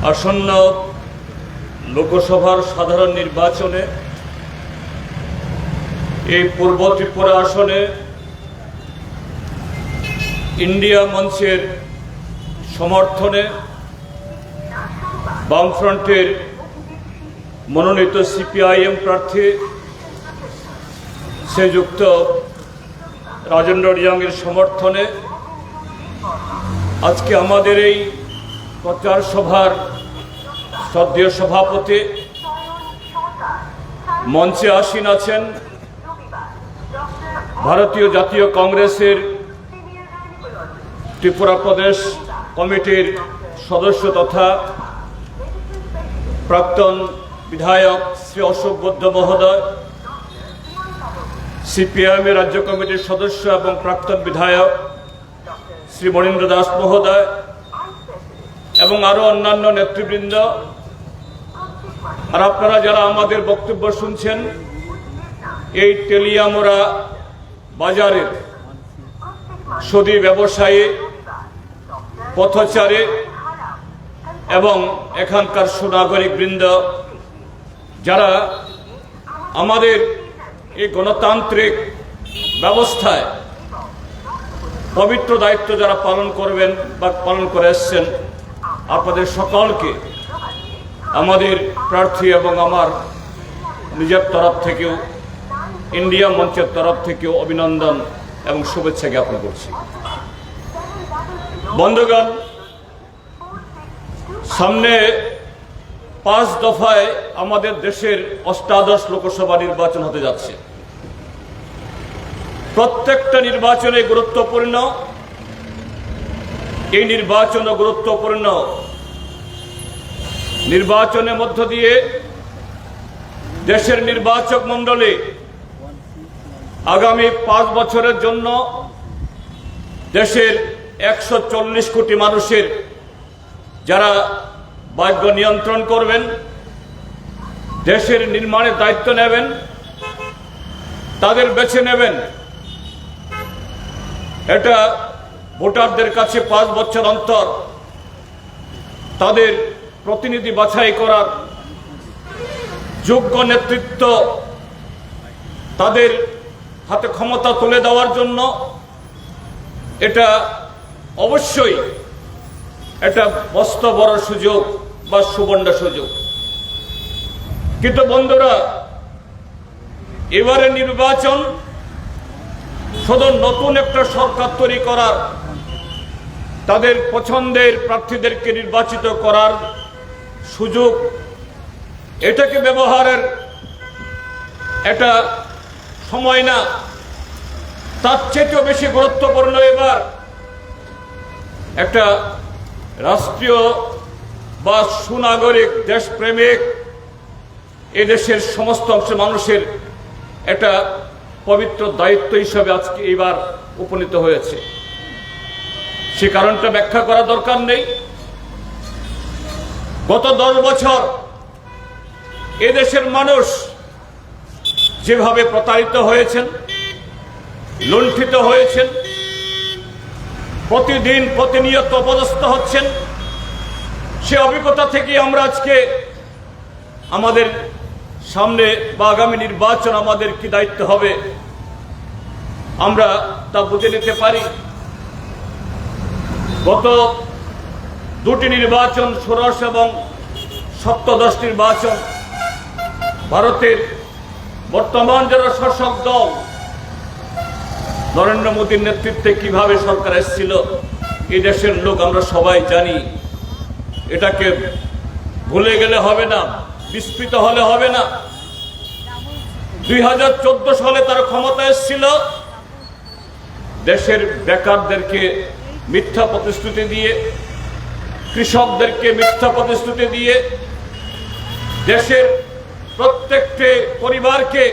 আসন্ন লোকসভার সাধারণ নির্বাচনে এই পূর্ব ত্রিপুরা আসনে ইন্ডিয়া মঞ্চের সমর্থনে বামফ্রন্টের মনোনীত সিপিআইএম প্রার্থী শ্রীযুক্ত রাজেন্দ্র রিয়াংয়ের সমর্থনে আজকে আমাদের এই প্রচার সভার শ্রদ্ধেয় সভাপতি মঞ্চে আসীন আছেন ভারতীয় জাতীয় কংগ্রেসের ত্রিপুরা প্রদেশ কমিটির সদস্য তথা প্রাক্তন বিধায়ক শ্রী অশোক বৈদ্য মহোদয়, সিপিআইএমের রাজ্য কমিটির সদস্য এবং প্রাক্তন বিধায়ক শ্রী মনীন্দ্র দাস মহোদয় এবং আরো অন্যান্য নেতৃবৃন্দ, আর আপনারা যারা আমাদের বক্তব্য শুনছেন এই তেলিয়ামুড়া বাজারের সুদী ব্যবসায়ী, পথচারী এবং এখানকার সুনাগরিক বৃন্দ, যারা আমাদের এই গণতান্ত্রিক ব্যবস্থায় পবিত্র দায়িত্ব যারা পালন করবেন বা পালন করে এসছেন, আপনাদের সকলকে আমাদের প্রার্থী এবং আমার নিজের তরফ থেকেও ইন্ডিয়া মঞ্চের তরফ থেকেও অভিনন্দন এবং শুভেচ্ছা জ্ঞাপন করছি। বন্ধুগণ, সামনে 5 দফায় আমাদের দেশের অষ্টাদশ লোকসভা নির্বাচন হতে যাচ্ছে। প্রত্যেকটা নির্বাচনে গুরুত্বপূর্ণ, এই নির্বাচনও গুরুত্বপূর্ণ। নির্বাচনের মধ্য দিয়ে দেশের নির্বাচক মণ্ডলী আগামী 5 বছরের জন্য দেশের 140 কোটি মানুষের যারা ভাগ্য নিয়ন্ত্রণ করবেন, দেশের নির্মাণের দায়িত্ব নেবেন, তাদের বেছে নেবেন। এটা ভোটারদের কাছে 5 বছর অন্তর তাদের প্রতিনিধি বাছাই করার যোগ্য নেতৃত্ব তাদের হাতে ক্ষমতা তুলে দেওয়ার জন্য এটা অবশ্যই একটা মস্ত বড় সুযোগ বা সুবর্ণ সুযোগ। কিন্তু বন্ধুরা, এবারে নির্বাচন শুধু নতুন একটা সরকার তৈরি করার, তাদের পছন্দের প্রার্থীদেরকে নির্বাচিত করার সুযোগ, এটাকে ব্যবহারের একটা সময় না, তার চেয়েও বেশি গুরুত্বপূর্ণ এবার একটা রাষ্ট্রীয় বা সুনাগরিক দেশপ্রেমিক এদেশের সমস্ত অংশের মানুষের একটা পবিত্র দায়িত্ব হিসাবে আজকে এইবার উপনীত হয়েছে। সে কারণটা ব্যাখ্যা করা দরকার নেই। গত 10 বছর এদেশের মানুষ যেভাবে প্রতারিত হয়েছেন, লুণ্ঠিত হয়েছেন, প্রতিদিন প্রতিনিয়ত অপদস্থ হচ্ছেন, সে অভিজ্ঞতা থেকে আমরা আজকে আমাদের সামনে বা আগামী নির্বাচন আমাদের কি দায়িত্ব হবে আমরা তা বুঝে নিতে পারি। গত 2টি নির্বাচন, ষোড়শ এবং সপ্তদশ নির্বাচন, ভারতের বর্তমান যারা শাসক দল নরেন্দ্র মোদীর নেতৃত্বে কিভাবে সরকার এসেছিল এই দেশের লোক আমরা সবাই জানি। এটাকে ভুলে গেলে হবে না, বিস্মৃত হলে হবে না। 2014 সালে তারা ক্ষমতা এসেছিল দেশের বেকারদেরকে মিথ্যা প্রতিশ্রুতি দিয়ে, কৃষকদেরকে মিথ্যা প্রতিশ্রুতি দিয়ে, দেশের প্রত্যেকটি পরিবারকে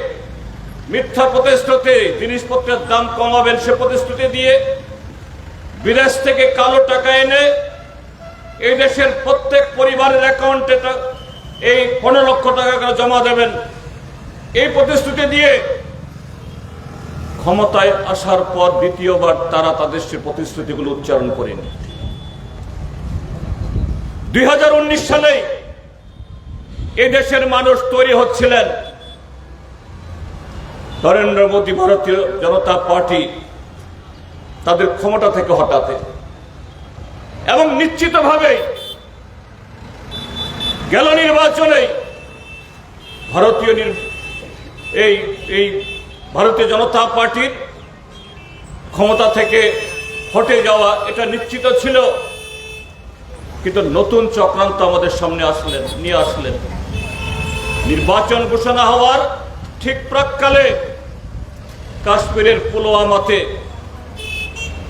মিথ্যা প্রতিশ্রুতি, জিনিসপত্রের দাম কমাবেন সে প্রতিশ্রুতি দিয়ে, বিদেশ থেকে কালো টাকা এনে এই দেশের প্রত্যেক পরিবারের অ্যাকাউন্টে এই 15 লক্ষ টাকা করে জমা দেবেন, এই প্রতিশ্রুতি দিয়ে ক্ষমতায় আসার পর দ্বিতীয়বার তারা তাদের সে প্রতিশ্রুতিগুলো উচ্চারণ করেনি। 2019 সালে এই দেশের মানুষ তৈরি হচ্ছিলেন নরেন্দ্র মোদী ভারতীয় জনতা পার্টি তাদের ক্ষমতা থেকে হটাতে, এবং নিশ্চিতভাবে গেল নির্বাচনে ভারতীয় জনতা পার্টির ক্ষমতা থেকে হটে যাওয়া এটা নিশ্চিত ছিল। কিন্তু নতুন চক্রান্ত আমাদের সামনে নিয়ে আসলেন। নির্বাচন ঘোষণা হওয়ার ঠিক প্রাক্কালে কাশ্মীরের পুলওয়ামাতে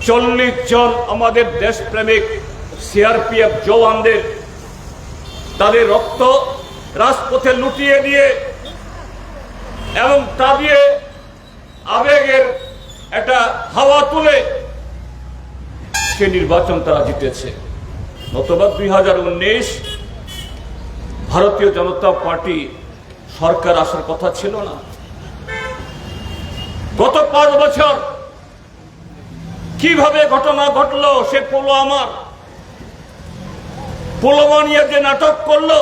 40 জন আমাদের দেশপ্রেমিক সিআরপিএফ জওয়ানদের তাদের রক্ত রাজপথে লুটিয়ে দিয়ে এবং তা দিয়ে আবেগের একটা হাওয়া তুলে সে নির্বাচন তারা জিতেছে। নতুবা 2019 ভারতীয় জনতা পার্টি সরকার আসার কথা ছিল না। গত 5 বছর কিভাবে ঘটনা ঘটলো, সে পুলওয়ামা নিয়ে যে নাটক করলো,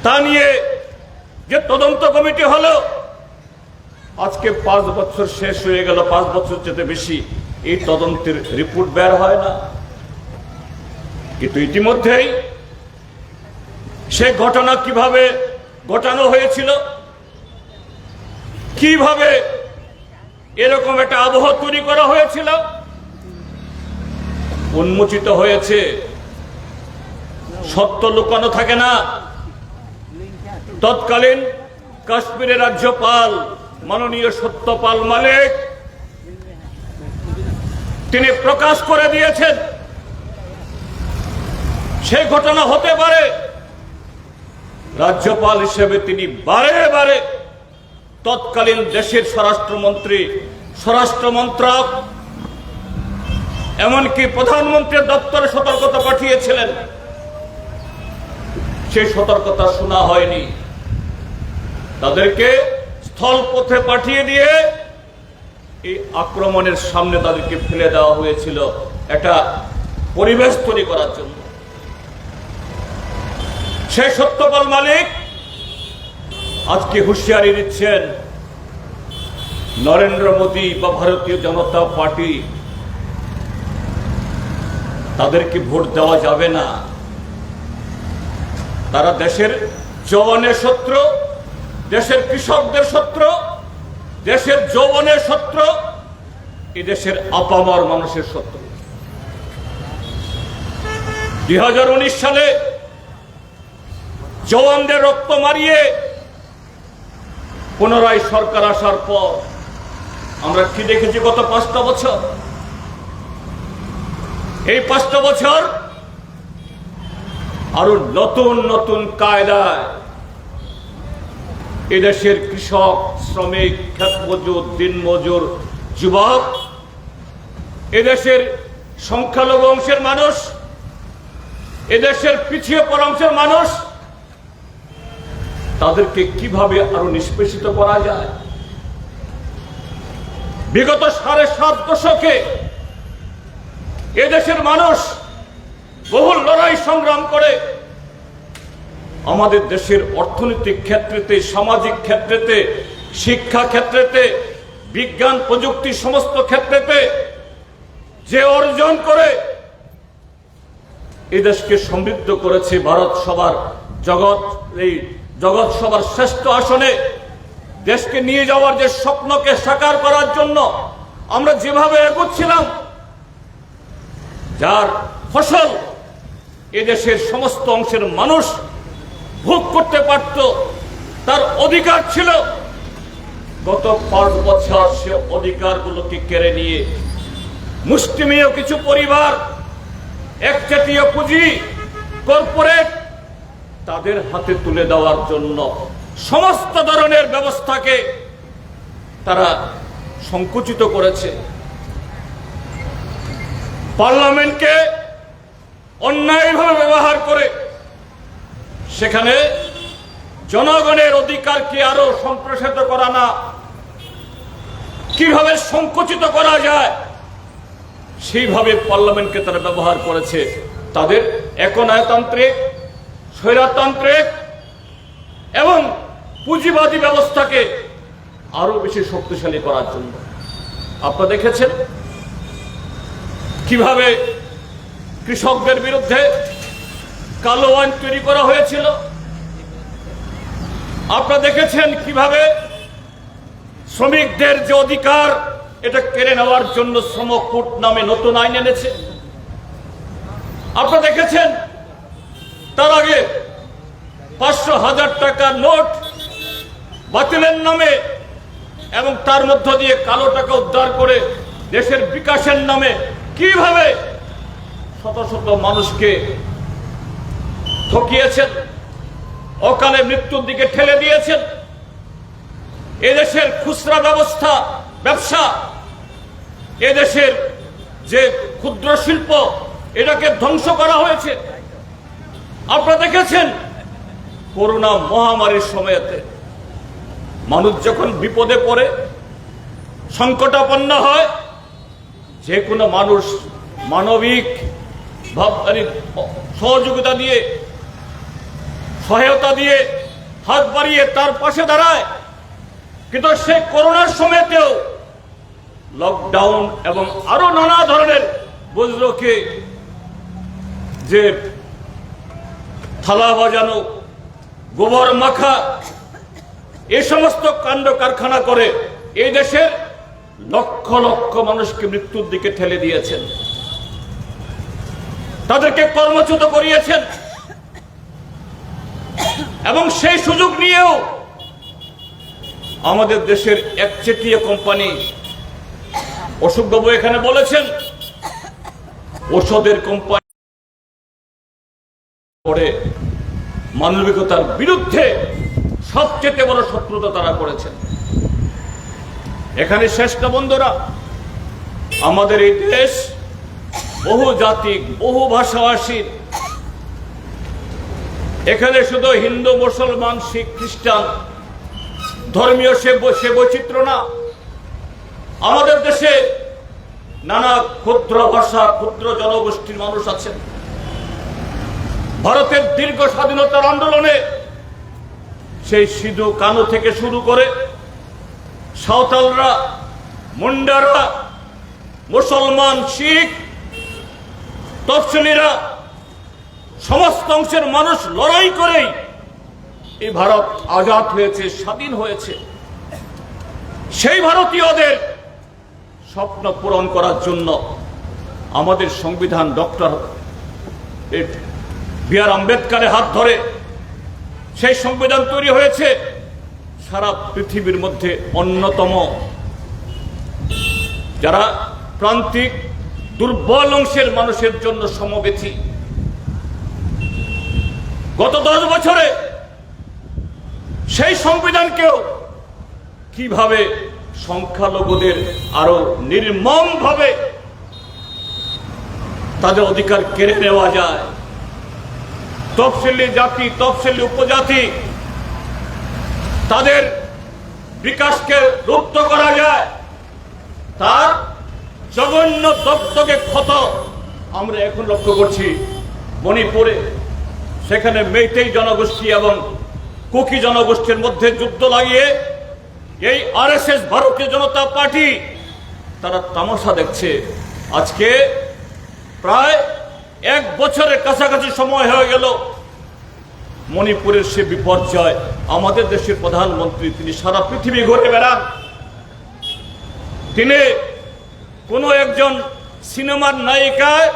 তা নিয়ে যে তদন্ত কমিটি হলো, আজকে 5 বছর শেষ হয়ে গেল, 5 বছর যেতে বেশি, এই তদন্তের রিপোর্ট বের হয় না। কিন্তু ইতিমধ্যেই সে ঘটনা কিভাবে ঘটানো হয়েছিল, কিভাবে এরকম একটা আবহ তৈরি করা হয়েছিল, উন্মোচিত হয়েছে। সত্য লুকানো থাকে না। তৎকালীন কাশ্মীরের রাজ্যপাল মাননীয় সত্যপাল মালিক তিনি প্রকাশ করে দিয়েছেন সেই ঘটনা হতে পারে। রাজ্যপাল হিসেবে তিনি বারে বারে তৎকালীন দেশের স্বরাষ্ট্রমন্ত্রী, স্বরাষ্ট্র মন্ত্রক, এমনকি প্রধানমন্ত্রীর দপ্তরে সতর্কতা পাঠিয়েছিলেন। সেই সতর্কতা শোনা হয়নি। তাদেরকে স্থলপথে পাঠিয়ে দিয়ে এই আক্রমণের সামনে তাদেরকে ফেলে দেওয়া হয়েছিল একটা পরিবেশ তৈরি করার জন্য। সেই সত্যপাল মালিক আজকে হুঁশিয়ারি দিচ্ছেন নরেন্দ্র মোদী বা ভারতীয় জনতা পার্টি তাদেরকে ভোট দেওয়া যাবে না। তারা দেশের জওয়ানের শত্রু, দেশের কৃষকদের শত্রু, দেশের যৌবনের শত্রু, এই দেশের আপামর মানুষের শত্রু। 2019 সালে জওয়ানদের রক্ত মারিয়ে পুনরায় সরকার আসার পর আমরা কি দেখেছি গত 5টা বছর? এই 5টা বছর আরো নতুন নতুন কায়দায় এদেশের কৃষক, শ্রমিক, ক্ষেতমজুর, দিনমজুর, যুবক, এদেশের সংখ্যালঘু অংশের মানুষ, এদেশের পিছিয়ে পড়া অংশের মানুষ, তাদেরকে কিভাবে আরো নিষ্পেষিত করা যায়। বিগত 7.5 দশকে এদেশের মানুষ বহু লড়াই সংগ্রাম করে আমাদের দেশের অর্থনৈতিক ক্ষেত্রেতে, সামাজিক ক্ষেত্রেতে, শিক্ষা ক্ষেত্রেতে, বিজ্ঞান প্রযুক্তি সমস্ত ক্ষেত্রেতে যে অর্জন করে এই দেশকে সমৃদ্ধ করেছে। জগৎ সভার শ্রেষ্ঠ আসনে দেশকে নিয়ে যাওয়ার যে স্বপ্নকে সাকার করার জন্য আমরা যেভাবে এগোচ্ছিলাম, যার ফসল এদেশের সমস্ত অংশের মানুষ ভোগ করতে পারত, তার অধিকার ছিল। গত 5 বছর সে অধিকারগুলোকে কেড়ে নিয়ে মুষ্টিমেয় কিছু পরিবার, একচেটিয়া পুঁজি, কর্পোরেট, তাদের হাতে তুলে দেওয়ার জন্য সমস্ত ধরনের ব্যবস্থাকে তারা সংকুচিত করেছে। পার্লামেন্টকে অন্যায়ভাবে ব্যবহার করে সেখানে জনগণের অধিকারকে আরো সম্প্রসারিত করা না, কিভাবে সংকুচিত করা যায় সেইভাবে পার্লামেন্টকে তারা ব্যবহার করেছে। তাদের একনায়তান্ত্রিক, স্বৈরতান্ত্রিক এবং পুঁজিবাদী ব্যবস্থাকে আরো বেশি শক্তিশালী করার জন্য। আপনারা দেখেছেন কিভাবে কৃষকদের বিরুদ্ধে কালো আইন তৈরি করা হয়েছিল। আপনারা দেখেছেন কিভাবে শ্রমিকদের যে অধিকার এটা কেড়ে নেওয়ার জন্য শ্রম কোড নামে নতুন আইন এনেছে। আপনারা দেখেছেন তার আগে 500,000 টাকার নোট বাতিলের নামে এবং তার মধ্য দিয়ে কালো টাকা উদ্ধার করে দেশের বিকাশের নামে কিভাবে শত শত মানুষকে ঠকিয়েছেন, অকালে মৃত্যুর দিকে ঠেলে দিয়েছেন। এদেশের খুচরা ব্যবসা, এদেশের যে ক্ষুদ্র শিল্প এটাকে ধ্বংস করা হয়েছে। আপনারা দেখেছেন করোনা মহামারীর সময়তে মানুষ যখন বিপদে পড়ে, সংকটাপন্ন হয়, যে কোনো মানুষ মানবিক সহযোগিতা দিয়ে, সহায়তা দিয়ে, হাত বাড়িয়ে তার পাশে দাঁড়ায়। কিন্তু সেই করোনার সময়তেও লকডাউন এবং আরো নানা ধরনের বজ্রকে যে থালা বাজানো, গোবর মাখা, এ সমস্ত কাণ্ড কারখানা করে এই দেশের লক্ষ লক্ষ মানুষকে মৃত্যুর দিকে ঠেলে দিয়েছেন, তাদেরকে কর্মচ্যুত করিয়েছেন। এবং সেই সুযোগ নিয়েও আমাদের দেশের একচেটিয়া কোম্পানি, অশোকবাবু এখানে বলেছেন, ওষুধের কোম্পানি করে মানবিকতার বিরুদ্ধে সবচেয়ে বড় শত্রুতা তারা করেছেন। এখানে শেষ না বন্ধুরা, আমাদের এই দেশ বহু জাতি, বহু ভাষাভাষী। এখানে শুধু হিন্দু, মুসলমান, শিখ, খ্রিস্টান ধর্মীয় সে বৈচিত্র্য না। আমাদের দেশে নানা ক্ষুদ্র ভাষা, ক্ষুদ্র জনগোষ্ঠীর মানুষ আছেন। ভারতের দীর্ঘ স্বাধীনতার আন্দোলনে সেই সিধু কানু থেকে শুরু করে সাঁওতালরা, মুন্ডারা, মুসলমান, শিখ, তফসিলিরা, সমস্ত অংশের মানুষ লড়াই করেই এই ভারত আজাদ হয়েছে, স্বাধীন হয়েছে। সেই ভারতীয়দের স্বপ্ন পূরণ করার জন্য আমাদের সংবিধান ডক্টর বি.আর. আম্বেদকরের হাত ধরে সেই সংবিধান তৈরি হয়েছে। সারা পৃথিবীর মধ্যে অন্যতম, যারা প্রান্তিক দুর্বল অংশের মানুষের জন্য সমবেথী। গত 10 বছরে সেই সংবিধানকেও কিভাবে সংখ্যালঘুদের আরো নির্মমভাবে তাদের অধিকার কেড়ে নেওয়া যায়, তফসিলি জাতি, তফসিলি উপজাতি, তাদের বিকাশকে রুদ্ধ করা যায়, তার জঘন্য দপ্তকে ক্ষত আমরা এখন লক্ষ্য করছি মণিপুরে। সেখানে মেইতেই জনগোষ্ঠী এবং কুকি জনগোষ্ঠীর মধ্যে যুদ্ধ লাগিয়ে এই আরএসএস, ভারতীয় জনতা পার্টি, তারা তামাশা দেখছে। আজকে প্রায় 1 বছরের কাছাকাছি সময় হয়ে গেল মণিপুরের সে বিপর্যয়। আমাদের দেশের প্রধানমন্ত্রী তিনি সারা পৃথিবী ঘুরে বেড়ান। তিনি কোনো একজন সিনেমার নায়িকায়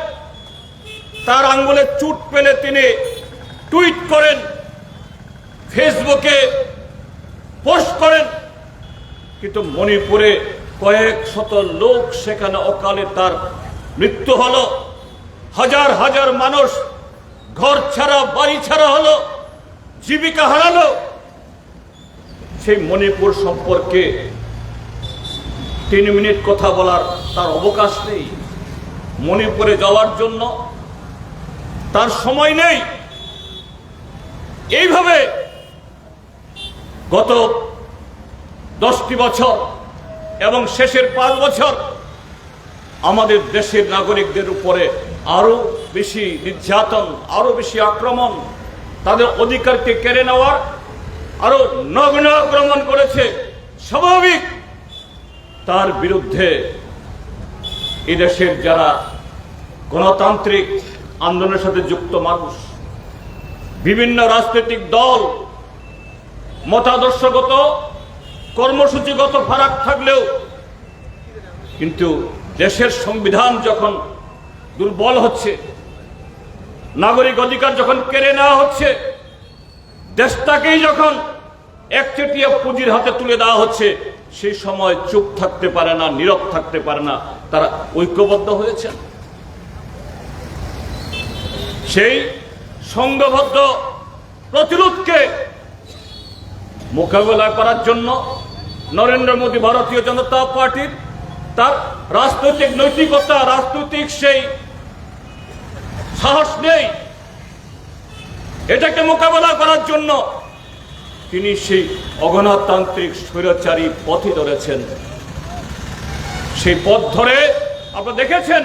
তার আঙ্গুলে চুট পেলে তিনি টুইট করেন, ফেসবুকে পোস্ট করেন। কিন্তু মণিপুরে কয়েক শত লোক সেখানে অকালে তার মৃত্যু হলো, হাজার হাজার মানুষ ঘর ছাড়া, বাড়ি ছাড়া হলো, জীবিকা হারালো। সেই মণিপুর সম্পর্কে 3 মিনিট কথা বলার তার অবকাশ নেই। মণিপুরে যাওয়ার জন্য তার সময় নেই। এইভাবে গত 10টি বছর এবং শেষের 5 বছর আমাদের দেশের নাগরিকদের উপরে আরো বেশি নির্যাতন, আরো বেশি আক্রমণ, তাদের অধিকারকে কেড়ে নেওয়ার আরো নগ্ন আক্রমণ করেছে। স্বাভাবিক তার বিরুদ্ধে এদেশের যারা গণতান্ত্রিক আন্দোলনের সাথে যুক্ত মানুষ, বিভিন্ন রাজনৈতিক দল, মতাদর্শগত কর্মসূচিগত ফারাক থাকলেও কিন্তু দেশের সংবিধান যখন দুর্বল হচ্ছে, নাগরিক অধিকার যখন কেড়ে নেওয়া হচ্ছে, দেশটাকেই যখন একচেটিয়া পুঁজির হাতে তুলে দেওয়া হচ্ছে, সেই সময় চুপ থাকতে পারে না, নীরব থাকতে পারে না। তারা ঐক্যবদ্ধ হয়েছে। সেই সংঘবদ্ধ প্রতিরোধকে মোকাবেলা করার জন্য নরেন্দ্র মোদী ভারতীয় জনতা পার্টির তার রাজনৈতিক নৈতিকতা, রাজনৈতিক সেই সাহস নেই। এটাকে মোকাবেলা করার জন্য তিনি সেই অগণতান্ত্রিক স্বৈরাচারী পথই ধরেছেন। সেই পথ ধরে আপনারা দেখেছেন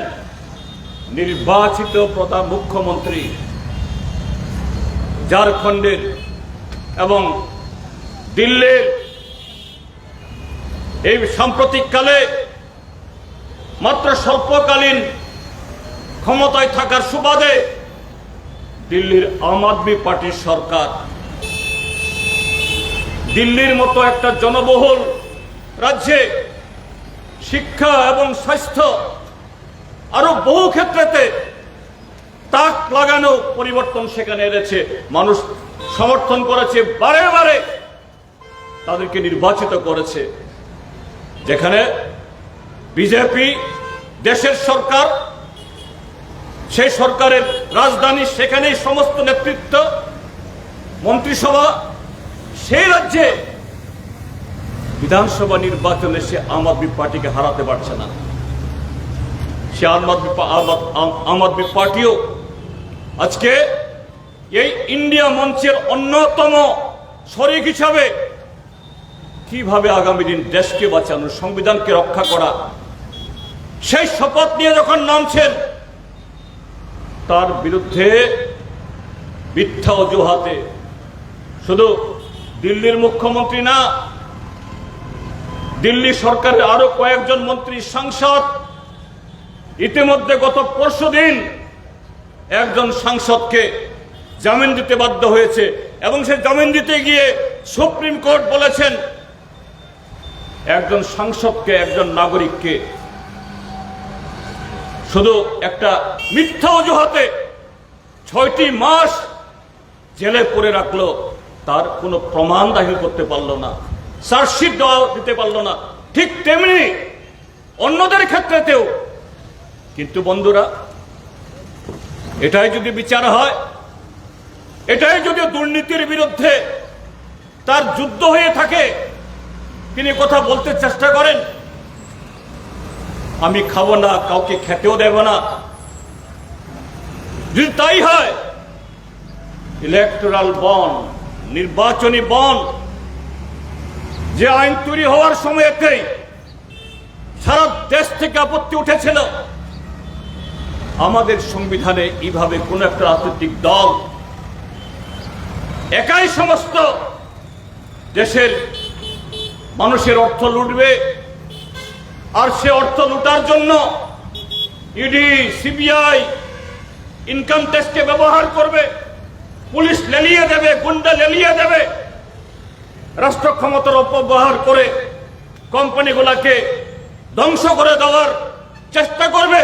নির্বাচিত প্রধান মুখ্যমন্ত্রী ঝাড়খণ্ডের এবং দিল্লির এই সাম্প্রতিককালে মাত্র স্বল্পকালীন ক্ষমতায় থাকার সুবাদে দিল্লির আম আদমি পার্টির সরকার দিল্লির মতো একটা জনবহুল রাজ্যে শিক্ষা এবং স্বাস্থ্য আরো বহু ক্ষেত্রেতে তাক লাগানো পরিবর্তন সেখানে এনেছে। মানুষ সমর্থন করেছে, বারে বারে তাদেরকে নির্বাচিত করেছে। যেখানে বিজেপি দেশের সরকার, সেই সরকারের রাজধানী, সেখানেই সমস্ত নেতৃত্ব, মন্ত্রিসভা, সেই রাজ্যে বিধানসভা নির্বাচনে সে আম আদমি পার্টিকে হারাতে পারছে না। সে আম আদমি পার্টিও আজকে এই ইন্ডিয়া মঞ্চের অন্যতম শরিক হিসাবে কিভাবে আগামী দিন দেশকে বাঁচানো, সংবিধানকে রক্ষা করা, সেই শপথ নিয়ে যখন নামছেন, তার বিরুদ্ধে মিথ্যা অজুহাতে শুধু দিল্লির মুখ্যমন্ত্রী না, দিল্লি সরকারের আরো কয়েকজন মন্ত্রী, সাংসদ, ইতিমধ্যে গত পরশুদিন একজন সাংসদকে জামিন দিতে বাধ্য হয়েছে এবং সে জামিন দিতে গিয়ে সুপ্রিম কোর্ট বলেছেন একজন সাংসদকে, একজন নাগরিককে শুধু একটা মিথ্যা অজুহাতে 6টি মাস জেলে পুরে রাখলো, তার কোনো প্রমাণ দাখিল করতে পারলো না, চার্জশিট দেওয়া দিতে পারলো না। ঠিক তেমনি অন্যদের ক্ষেত্রেতেও। কিন্তু বন্ধুরা, এটাই যদি বিচার হয়, এটাই যদি দুর্নীতির বিরুদ্ধে তার যুদ্ধ হয়ে থাকে, তিনি কথা বলতে চেষ্টা করেন আমি খাবো না, কাউকে খেতেও দেব না, যদি তাই হয়, ইলেকটোরাল বন্ড, নির্বাচনী বন্ড, যে আইন তৈরি হওয়ার সময়তেই সারা দেশ থেকে আপত্তি উঠেছিল, আমাদের সংবিধানে এইভাবে কোন একটা রাজনৈতিক দল একাই সমস্ত দেশের মানুষের অর্থ লুটবে, আর সে অর্থ লুটার জন্য ইডি, সিবিআই, ইনকাম ট্যাক্সকে ব্যবহার করবে, পুলিশ লেলিয়ে দেবে, গুন্ডা লেলিয়ে দেবে, রাষ্ট্র ক্ষমতার অপব্যবহার করে কোম্পানিগুলোকে ধ্বংস করে দেওয়ার চেষ্টা করবে।